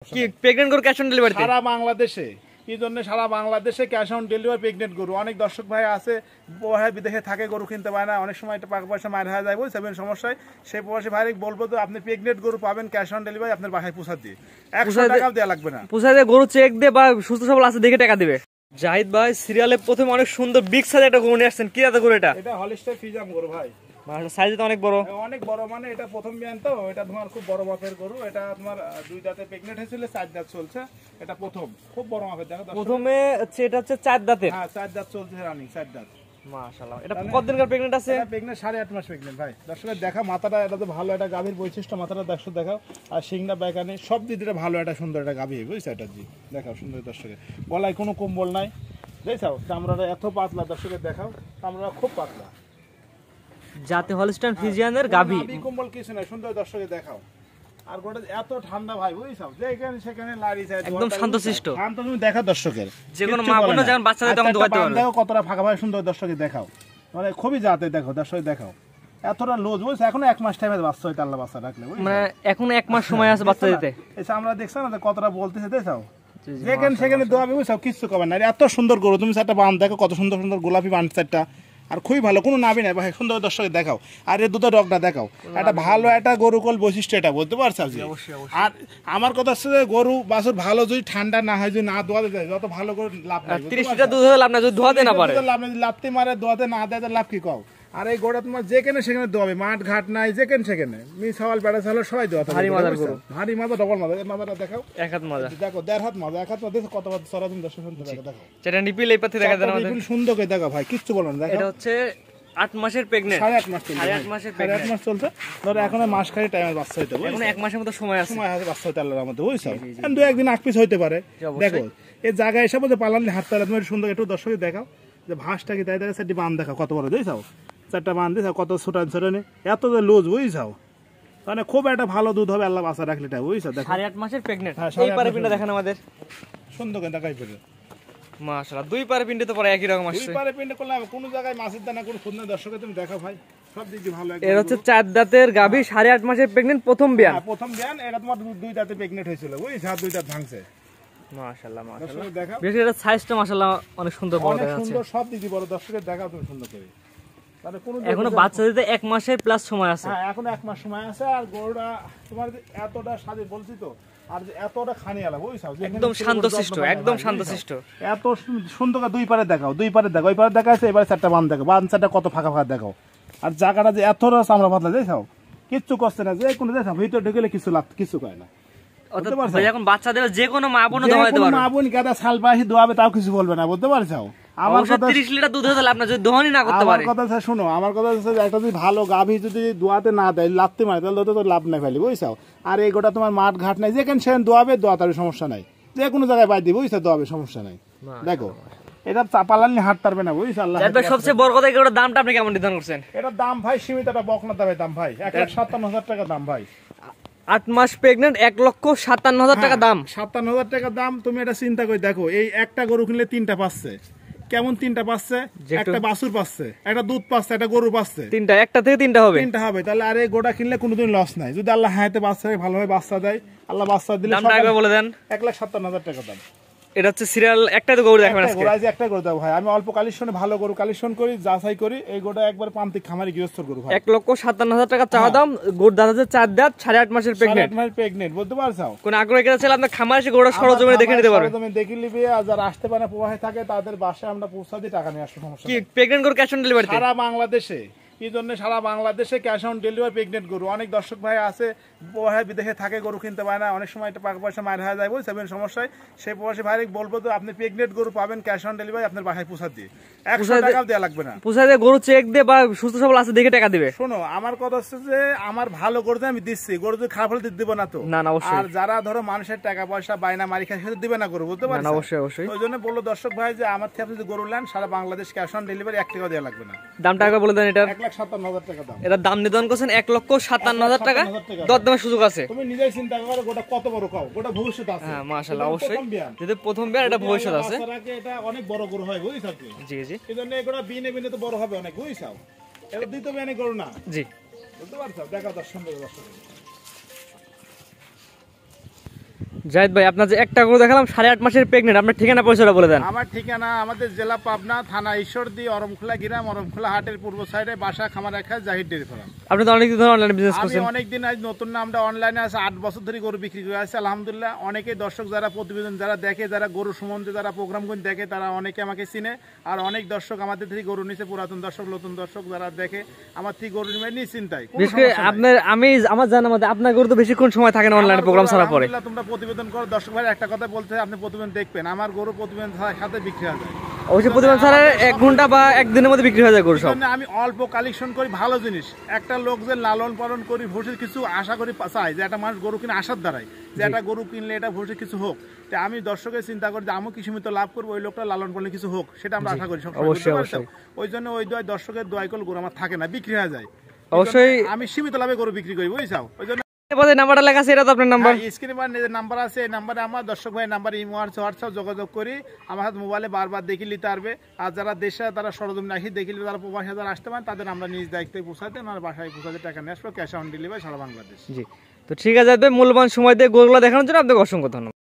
কি প্রেগন্যান্ট গরু cash on delivery সারা বাংলাদেশে এই জন্য সারা বাংলাদেশে ক্যাশ অন ডেলিভারি প্রেগনেন্ট গরু। অনেক দর্শক ভাই আছে প্রবাহে বিদেশে থাকে, গরু কিনতে পারে না, অনেক সময় এটা টাকা পয়সা মায়ের হয়ে যায়, বুঝছেন সমস্যায়। সেই প্রবাসী ভাই বলবো তো আপনি প্রেগনেন্ট গরু পাবেন ক্যাশ অন ডেলিভারি আপনার বাসায় পৌঁছা দিয়ে, 100 টাকাও দেওয়া লাগবে না। পৌঁছা দিয়ে গরু চেক দিয়ে বা সুস্থ সবল আছে দেখে টাকা দিবে। জাহিদ ভাই সিরিয়ালে প্রথমে অনেক সুন্দর বিগ সাইজ একটা গরু নিয়ে আসছেন, কি এত গরু এটা? এটা হলিস্টাইন ফ্রিজিয়ান গরু ভাই, সাইজ তো অনেক বড়, অনেক বড়। মানে এটা প্রথম বিয়ান তো, এটা তোমার খুব বড় মাপের গরু। এটা তোমার 2 দাঁতে প্রেগনেন্ট হয়েছিল, 4 দাঁত চলছে। এটা প্রথম খুব বড় মাপের, দেখো প্রথমে এটা হচ্ছে 4 দাঁতের। হ্যাঁ 4 দাঁত চলছে রানিং, 4 দাঁত। মাশাআল্লাহ। এটা কতদিনকার প্রেগনেন্ট আছে? এটা প্রেগনেন্ট 8.5 মাস প্রেগনেন্ট ভাই। দর্শকের দেখা মাথাটা, এটা তো ভালো একটা গাভীর বৈশিষ্ট্য, মাথাটা দেখো দেখাও, আর শিংটা বেকানি সব দিক দিয়ে ভালো একটা সুন্দর একটা গাভী, বুঝছো? এটা জি দেখাও সুন্দর। দর্শকের গলায় কোনো কম্বল নাই, দেখছো চামড়াটা এত পাতলা। দর্শকের দেখাও চামড়াটা খুব পাতলা, জাতে হলিস্টাইন ফ্রিজিয়ানের গাভী, কম্বল কিছু নাই, সুন্দর। দর্শকের দেখাও। আর গোটা এত ঠান্ডা ভাই, বুঝছো? যেখানে সেখানে লাড়ি যায়, একদম শান্তশিষ্ট। শান্ত। তুমি দেখা দর্শকের যে কোনো মা বোন যখন বাচ্চাদের তখন দোয়াতে পারবে। দেখো কতটা ফাঁকা ভাই, সুন্দর। দর্শকের দেখাও, মানে খুবই জাতে। দেখো দর্শকের দেখাও এতটা লোজ, বুঝছো? এখনো 1 মাস টাইমে বাচ্চা হইতে, আল্লাহ বাচ্চা রাখলে, মানে এখনো 1 মাস সময় আছে বাচ্চা দিতে। এসে আমরা দেখছ না কতটা বলতেছে, দেখছো? যেখানে সেখানে দোয়াবে, বুঝছো? কিচ্ছু কবে না। এত সুন্দর গরু, তুমি একটা বান দেখো, কত সুন্দর সুন্দর গোলাপি বান চারটা, আর খুবই ভালো, কোনো নাবি নাই ভাই, সুন্দর। দর্শকের দেখাও। আর এর দুটো ডগটা দেখাও, একটা ভালো একটা গরু কল বৈশিষ্ট্য, এটা বলতে পারছো? আর আমার কথা হচ্ছে যে গরু বাছুর ভালো, যদি ঠান্ডা না হয়, যদি না দোয়াতে যায়, যত ভালো করে লাভ নাই। 30 লিটার দুধ হলে লাভ না, যদি ধোয়াতে না পারে লাভ নাই, লাভতে মারে দোয়াতে না দেয় লাভ কি কও? আর এই গোড়া তোমার যেখানে সেখানে দোয়াবে, মাঠ ঘাট নাই, যেখানে সেখানে মিস হওয়াল বেড়া ছাল সবাই দোয়াতে। ভারী মাদার গরু, ভারী মাজা, ডবল মাজা। এর মাজাটা দেখাও, 1 হাত মাজা দেখো, 1.5 হাত মাজা, 1 হাত মাজা। দেখো কত সরা, তুমি দর্শক দেখো, সেটা নিপিল এই পাশে দেখা যায় আমাদের, সুন্দর করে দেখো ভাই, কিচ্ছু বলো না। দেখো এটা হচ্ছে 8 মাসের প্রেগন্যান্ট, 8.5 মাস চলছে, 8.5 মাসের প্রেগন্যান্ট, 8 মাস চলছে। ধরো এখন মাস খালি টাইমে বাচ্চা হইতে হবে, এখন 1 মাসের মতো সময় আছে, সময় আছে বাচ্চা হইতে আল্লাহর রহমতে, বুঝছো? এখন 2-1 দিন 8 পিস হইতে পারে। দেখো এই জায়গায় এসে বলতে পালালে হাত তালা, তুমি সুন্দর একটু দর্শক দেখাও যে ভাঁজটা কি তাই। দেখো সেটি বান দেখাও কত বড়, বুঝছো? 4টা বান দিয়েছ, কত ছোটা ছোটানি, এত যে লুজ, বুঝছো? মানে খুব একটা ভালো দুধ হবে আল্লাহ বাচ্চা রাখলে, বুঝছো? দেখো 8.5 মাসের প্রেগন্যান্ট। হ্যাঁ, এই পারে পিন্ডা দেখেন আমাদের, সুন্দর করে দেখাই ফেলে। মাশাআল্লাহ। 2 পারে পিন্ডে তো পরে একই রকম আসছে, 2 পারে পিন্ডে করলে কোন জায়গায় মাছের দানা কোনো খুদ না। দর্শকে তুমি দেখো ভাই, সব দিক দিয়ে ভালো। এর হচ্ছে 4 দাঁতের গাভী, 8.5 মাসের প্রেগন্যান্ট, প্রথম বিয়ান। প্রথম বিয়ান। এটা তোমার 2 দাঁতে প্রেগনেন্ট হয়েছিল, বুঝছো? আর 2 দাঁত ভাঙছে। মাশাআল্লাহ মাশাআল্লাহ। দেখাও বেশ, এটা সাইজটা মাশাআল্লাহ অনেক সুন্দর, বড় অনেক দেখা যাচ্ছে, সুন্দর, সব দিক দিয়ে বড়। দর্শকের দেখাও তুমি সুন্দর করে। তাহলে কোনো এখনো বাচ্চা দিতে 1 মাসের প্লাস সময় আছে। হ্যাঁ এখন 1 মাস সময় আছে। আর গরুটা তোমার এতটা স্বাদে বলছি তো, আর এতটা খানি আলা, বুঝছো? একদম শান্তশিষ্ট, একদম শান্তশিষ্ট। এত সুন্দর। 2 পারে দেখাও, 2 পারে দেখো, ওই পারে দেখা আছে, এবারে 4টা বান দেখো, বান 4টা কত ফাঁকা ফাঁকা দেখো। আর জায়গাটা যে এতটা চামড়া পাতলা, দেখো কিচ্ছু করছে না, যে কোনো দেখো ভিতরে ঢুকলে কিছু লাভ, কিছু করে না। এখন বাচ্চা দেবে, যে কোনো মা বোন দোয়াতে পারবে, মা বোন গাদা ছাল বাহি দোয়াবে, তাও কিছু বলবে না, বুঝতে পারছো? আমার কথা 30 লিটার দুধ হতে লাভ না, যদি দোহানি না করতে পারে। আমার কথা শুনো, আমার কথা হচ্ছে একটা যদি ভালো গাভী যদি দোয়াতে না দেয়, লাভতে মারে, তাহলে তো লাভ নাই ফেলি, বুঝছো? আর এই গোটা তোমার মাঠ ঘাট নাই, যেখানে সেখানে দোয়াবে, দোয়াতে সমস্যা নাই, যে কোনো জায়গায় বাই দিবে, বুঝছো? দোয়াবে সমস্যা নাই। দেখো এটা চাপালানি হাট পারবে না, বুঝছো? আল্লাহ। সবচেয়ে বড় কথা, এটার দামটা আপনি কেমন নির্ধারণ করছেন? এটার দাম ভাই সীমিত, একটা বকনা দামের দাম ভাই, 1,57,000 টাকা দাম ভাই। 8 মাস প্রেগন্যান্ট, 1,57,000 টাকা দাম, 57,000 টাকা দাম। তুমি এটা চিন্তা করে দেখো, এই একটা গরু কিনলে 3টা পাচ্ছে, কেমন 3টা পাচ্ছে? একটা বাছুর পাচ্ছে, একটা দুধ পাচ্ছে, একটা গরু পাচ্ছে, 3টা, একটা থেকে 3টা হবে, 3টা হবে। তাহলে আর এই গোটা কিনলে কোনোদিন লস নাই, যদি আল্লাহ হায়াতে বাচ্চা ভালোভাবে বাচ্চা দেয়, আল্লাহ বাচ্চা দিলে। দামটা আগে বলে দেন। 1,57,000 টাকা দাম। এটা হচ্ছে সিরিয়াল, একটা তো গরু দেখাবেন আজকে। একটা গরু দাও ভাই, আমি অল্প কালেকশনে ভালো গরু কালেকশন করি, যাচাই করি। এই গোটা একবার প্রান্তিক খামারি গৃহস্থর গরু ভাই। 1,57,000 টাকা চাওয়া দাম। গরুর দাঁত হচ্ছে 4 দাঁত, 8.5 মাসের প্রেগন্যান্ট। 8 মাস প্রেগনেন্ট, বলতে পারছো? কোন আগ্রহী কেউ চাইলে আপনার খামার এসে গরুটা সরজমিনে দেখে নিতে পারবে। তুমি দেখে নিবে, আর যারা আসতে পারে না, প্রবাহে থাকে, তাদের বাসায় আমরা পৌঁছা দিয়ে টাকা নিয়ে আসবো, সমস্যা কি নেই। প্রেগন্যান্ট গরু ক্যাশ অন ডেলিভারি সারা বাংলাদেশে, এই জন্য সারা বাংলাদেশে ক্যাশ অন ডেলিভারি প্রেগনেন্ট গরু। অনেক দর্শক ভাই আছে প্রবাহে বিদেশে থাকে, গরু কিনতে পারে না, অনেক সময় এটা টাকা পয়সা মায়ের হয়ে যায়, বুঝছেন সমস্যায়। সেই প্রবাসী ভাই বলবো তো আপনি প্রেগনেন্ট গরু পাবেন ক্যাশ অন ডেলিভারি আপনার বাসায় পৌঁছা দিয়ে, 100 টাকাও দেওয়া লাগবে না। পৌঁছা দিয়ে গরু চেক দিয়ে বা সুস্থ সবল আছে দেখে টাকা দিবে। শোনো আমার কথা হচ্ছে যে আমার ভালো গরু আমি দিচ্ছি, গরু যদি খারাপ হলে দিব না তো। না অবশ্যই। আর যারা ধরো মানুষের টাকা পয়সা বায়না মারি খায়, সেটা দিবে না গরু, বুঝতে পারছেন? না অবশ্যই অবশ্যই। ওই জন্য বললো দর্শক ভাই যে আমার থেকে আপনি যদি গরু নেন, সারা বাংলাদেশ ক্যাশ অন ডেলিভারি 1 টাকাও দেওয়া লাগবে না। দামটা আগে বলে দেন। এটা 1,57,000 টাকা দাম। এটা দাম নির্ধারণ করছেন 1,57,000 টাকা, দরদামের সুযোগ আছে। তুমি নিজেই চিন্তা করো গোটা কত বড় খাও, গোটা ভবিষ্যৎ আছে। হ্যাঁ মাশাআল্লাহ, অবশ্যই যদি প্রথম বিয়ার, এটা ভবিষ্যৎ আছে। এটা অনেক বড় গরু হয়, বুঝছো? জি জি, এজন্য এগুলা বিনে বিনে তো বড় হবে অনেক, বুঝছো? এটা দ্বিতীয় বিয়ানে গরু না, জি বুঝতে পারছো? দেখা দর্শন দর্শক জাহিদ ভাই আপনার যে একটা গরু দেখালাম 8.5 মাসের প্রেগনেন্ট, আপনার ঠিকানা পরিচয়টা বলে দেন। আমার ঠিকানা আমাদের জেলা পাবনা, থানা ঈশ্বরদী, অরমখোলা গ্রাম, অরমখোলা হাটের পূর্ব সাইডে, বাসা খামার রাখা জাহিদ ডেয়ারি ফার্ম। আপনি তো অনেকদিন ধরে অনলাইন বিজনেস আমি করছেন। অনেকদিন আজ নতুন না, আমরা অনলাইনে আছে 8 বছর ধরে গরু বিক্রি করে আছে আলহামদুলিল্লাহ। অনেকে দর্শক যারা প্রতিবেদন যারা দেখে, যারা গরু সম্বন্ধে যারা প্রোগ্রামগুলো দেখে, তারা অনেকে আমাকে চিনে। আর অনেক দর্শক আমাদের থেকে গরু নিছে, পুরাতন দর্শক, নতুন দর্শক যারা দেখে আমার থেকে গরু নিয়ে নিশ্চিন্তায়। বিশেষ করে আপনার আমার জানা মতে আপনার গরু তো বেশিক্ষণ সময় থাকে না অনলাইনে প্রোগ্রাম ছাড়া পরে। আলহামদুলিল্লাহ, তোমরা প্রতিবেদন করো, দর্শক ভাই একটা কথা বলতে আপনি প্রতিবেদন দেখবেন, আমার গরু প্রতিবেদন সাথে বিক্রি হয়ে যায়। অবশ্যই প্রতিবেদন ছাড়া 1 ঘন্টা বা 1 দিনের মধ্যে বিক্রি হয়ে যায় গরু সব। আমি অল্প কালেকশন করি, ভালো জিনিস। একটা লোক যে লালন পালন করি, ভবিষ্যৎ কিছু আশা করি চাই, যে একটা মানুষ গরু কিনে আশার দ্বারাই যে একটা গরু কিনলে এটা ভবিষ্যৎ কিছু হোক। তাই আমি দর্শকের চিন্তা করি যে আমি কিছু লাভ করবো, ওই লোকটা লালন পালনে কিছু হোক, সেটা আমরা আশা করি। অবশ্যই অবশ্যই। ওই জন্য ওই দর্শকের দোয়াই করলে গরু আমার থাকে না, বিক্রি হয়ে যায়। অবশ্যই আমি সীমিত লাভে গরু বিক্রি করি, বুঝছাও। ওই জন্য নাম্বারটা লেখা আছে, এটা তো আপনার নাম্বার। স্ক্রিনে নাম্বার আছে, এই নাম্বারে আমার দর্শক ভাই নাম্বার ইমো আছে, হোয়াটসঅ্যাপ যোগাযোগ করি। আমার হাতে মোবাইলে বারবার দেখে নিতে পারবে। আর যারা দেশে তারা সরজম রাখি দেখে নিবে, যারা প্রবাসী যারা আসতে পারেন তাদের আমরা নিজ দায়িত্বে পৌঁছাতে, আমার বাসায় পৌঁছাতে টাকা নিয়ে আসবো, ক্যাশ অন ডেলিভারি সারা বাংলাদেশ। জি, তো ঠিক আছে, মূল্যবান সময় দিয়ে গরুগুলো দেখানোর জন্য আপনাকে অসংখ্য ধন্যবাদ।